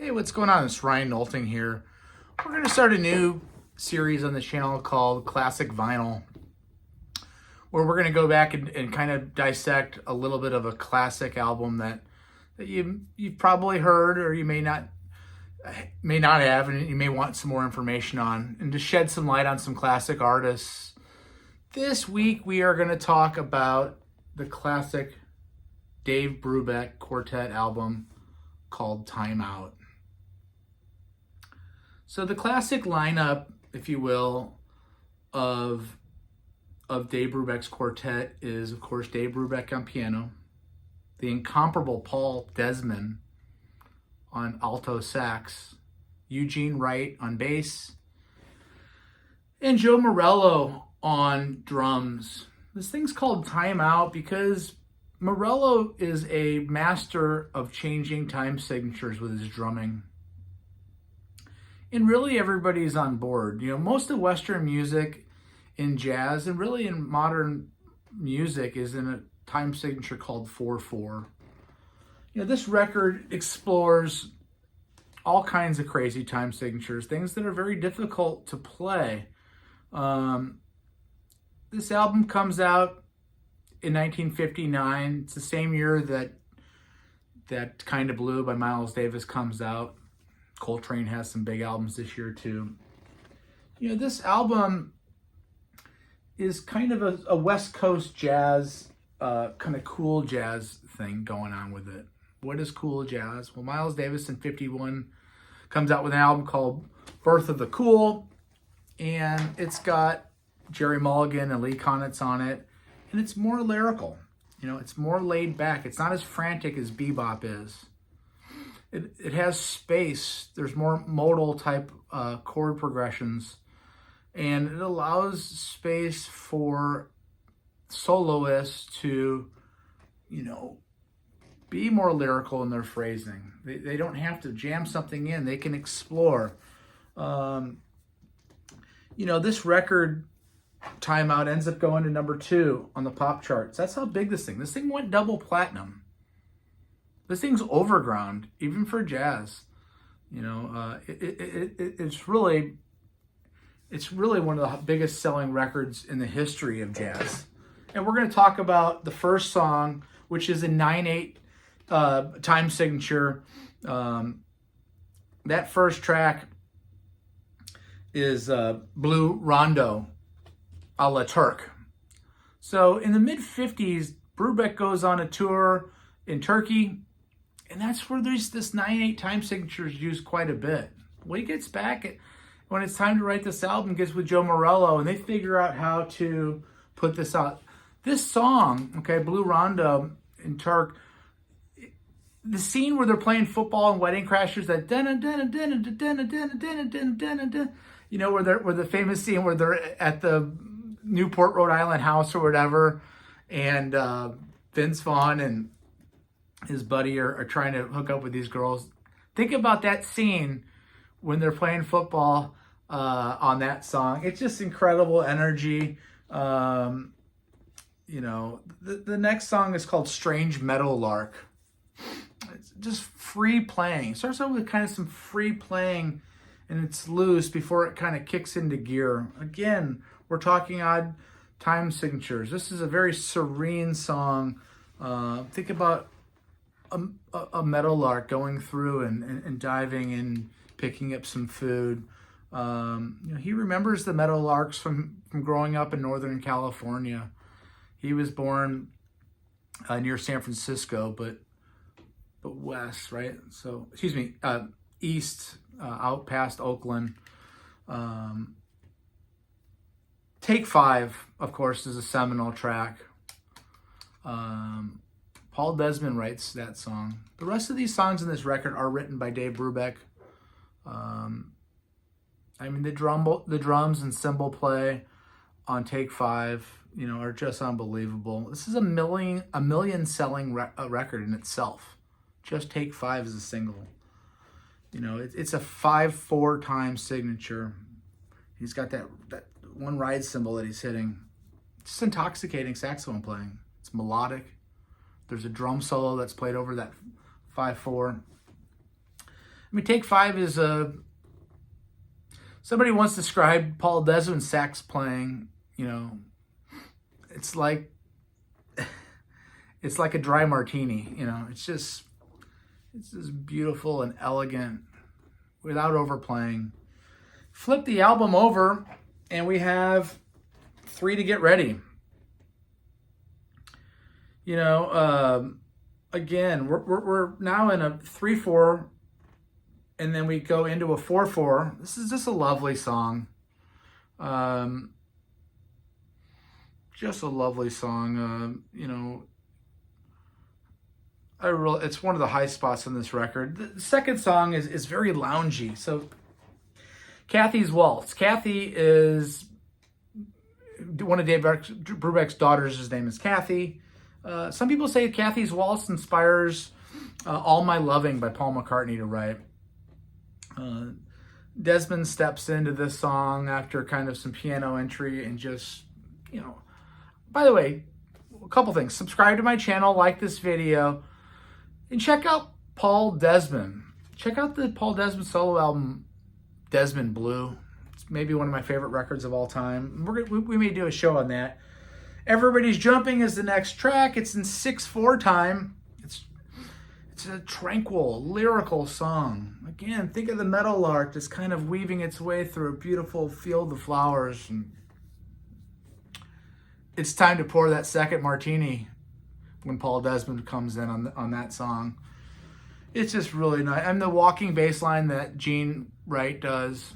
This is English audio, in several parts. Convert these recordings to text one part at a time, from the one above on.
Hey, what's going on? It's Ryan Nolting here. We're going to start a new series on the channel called Classic Vinyl, where we're going to go back and kind of dissect a little bit of a classic album that you've probably heard, or you may not have, and you may want some more information on, and to shed some light on some classic artists. This week we are going to talk about the classic Dave Brubeck Quartet album called Time Out. So the classic lineup, if you will, of Dave Brubeck's quartet is, of course, Dave Brubeck on piano, the incomparable Paul Desmond on alto sax, Eugene Wright on bass, and Joe Morello on drums. This thing's called Time Out because Morello is a master of changing time signatures with his drumming. And really everybody's on board. You know, most of Western music in jazz and really in modern music is in a time signature called 4/4. You know, this record explores all kinds of crazy time signatures, things that are very difficult to play. This album comes out in 1959. It's the same year that Kinda Blue by Miles Davis comes out. Coltrane has some big albums this year too. You know, this album is kind of a West Coast jazz, kind of cool jazz thing going on with it. What is cool jazz? Well, Miles Davis in 51 comes out with an album called Birth of the Cool, and it's got Jerry Mulligan and Lee Konitz on it, and it's more lyrical. You know, it's more laid back. It's not as frantic as bebop is. It has space. There's more modal type chord progressions, and it allows space for soloists to, you know, be more lyrical in their phrasing. They don't have to jam something in. They can explore. You know, this record, Time Out, ends up going to number 2 on the pop charts. That's how big this thing went double platinum. This thing's overground, even for jazz. You know, it's really one of the biggest selling records in the history of jazz. And we're going to talk about the first song, which is a 9/8 time signature. That first track is Blue Rondo a la Turk. So in the mid-50s, Brubeck goes on a tour in Turkey, and that's where there's this 9/8 time signature is used quite a bit. When he gets back, when it's time to write this album, gets with Joe Morello, and they figure out how to put this out. This song, okay, Blue Rondo in Turk, the scene where they're playing football and Wedding Crashers, that you know, where the famous scene where they're at the Newport, Rhode Island house or whatever, and Vince Vaughn and his buddy are trying to hook up with these girls. Think about that scene when they're playing football on that song. It's just incredible energy. You know, the next song is called Strange Meadowlark. It's just free playing. It starts out with kind of some free playing, and it's loose before it kind of kicks into gear. Again, we're talking odd time signatures. This is a very serene song. Think about a meadowlark going through and diving and picking up some food. You know, he remembers the meadowlarks from growing up in Northern California. He was born near San Francisco, but west, right? So, excuse me, east, out past Oakland. Take 5, of course, is a seminal track. Paul Desmond writes that song. The rest of these songs in this record are written by Dave Brubeck. I mean, the drums and cymbal play on Take 5, you know, are just unbelievable. This is a million selling record in itself. Just Take 5 is a single. You know, it's a 5/4 time signature. He's got that one ride cymbal that he's hitting. It's intoxicating saxophone playing. It's melodic. There's a drum solo that's played over that 5/4. I mean, Take 5 is somebody once described Paul Desmond's sax playing, you know, it's like a dry martini, you know. It's just beautiful and elegant without overplaying. Flip the album over and we have 3 to Get Ready. You know, again, we're now in a 3/4, and then we go into a 4/4. This is just a lovely song. Just a lovely song. You know, it's one of the high spots on this record. The second song is very loungy. So, Kathy's Waltz. Kathy is one of Dave Brubeck's daughters. His name is Kathy. Some people say Kathy's Waltz inspires All My Loving by Paul McCartney to write. Desmond steps into this song after kind of some piano entry and just, you know. By the way, a couple things. Subscribe to my channel, like this video, and check out Paul Desmond. Check out the Paul Desmond solo album, Desmond Blue. It's maybe one of my favorite records of all time. We may do a show on that. Everybody's Jumping is the next track. It's in 6/4 time. It's a tranquil, lyrical song. Again, think of the meadowlark just kind of weaving its way through a beautiful field of flowers. And it's time to pour that second martini when Paul Desmond comes in on that song. It's just really nice. And the walking bass line that Gene Wright does.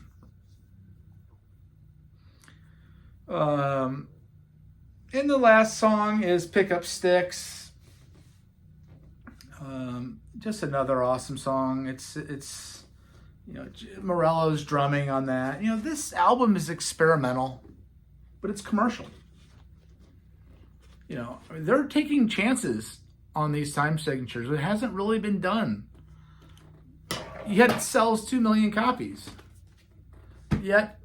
And the last song is Pick Up Sticks. Just another awesome song. It's you know, Morello's drumming on that. You know, this album is experimental, but it's commercial. You know, they're taking chances on these time signatures. It hasn't really been done. Yet it sells 2 million copies. Yet,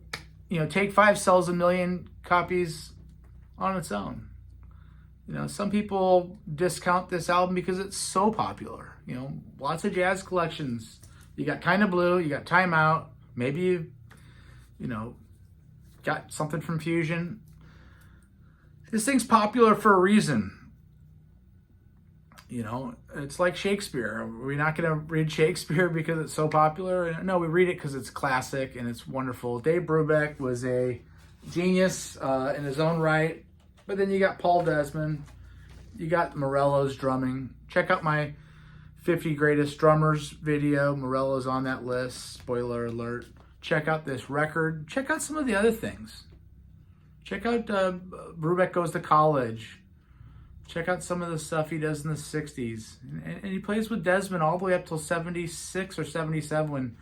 you know, Take 5 sells 1 million copies on its own. You know, some people discount this album because it's so popular. You know, lots of jazz collections. You got Kinda Blue, you got Time Out, maybe you know, got something from Fusion. This thing's popular for a reason. You know, it's like Shakespeare. We're not going to read Shakespeare because it's so popular. No, we read it because it's classic and it's wonderful. Dave Brubeck was a genius in his own right. But then you got Paul Desmond. You got Morello's drumming. Check out my 50 Greatest Drummers video. Morello's on that list. Spoiler alert. Check out this record. Check out some of the other things. Check out Brubeck Goes to College. Check out some of the stuff he does in the 60s. And he plays with Desmond all the way up till 76 or 77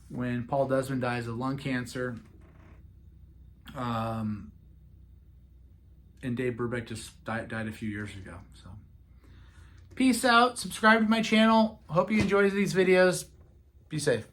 when Paul Desmond dies of lung cancer. And Dave Brubeck just died a few years ago. So, peace out. Subscribe to my channel. Hope you enjoy these videos. Be safe.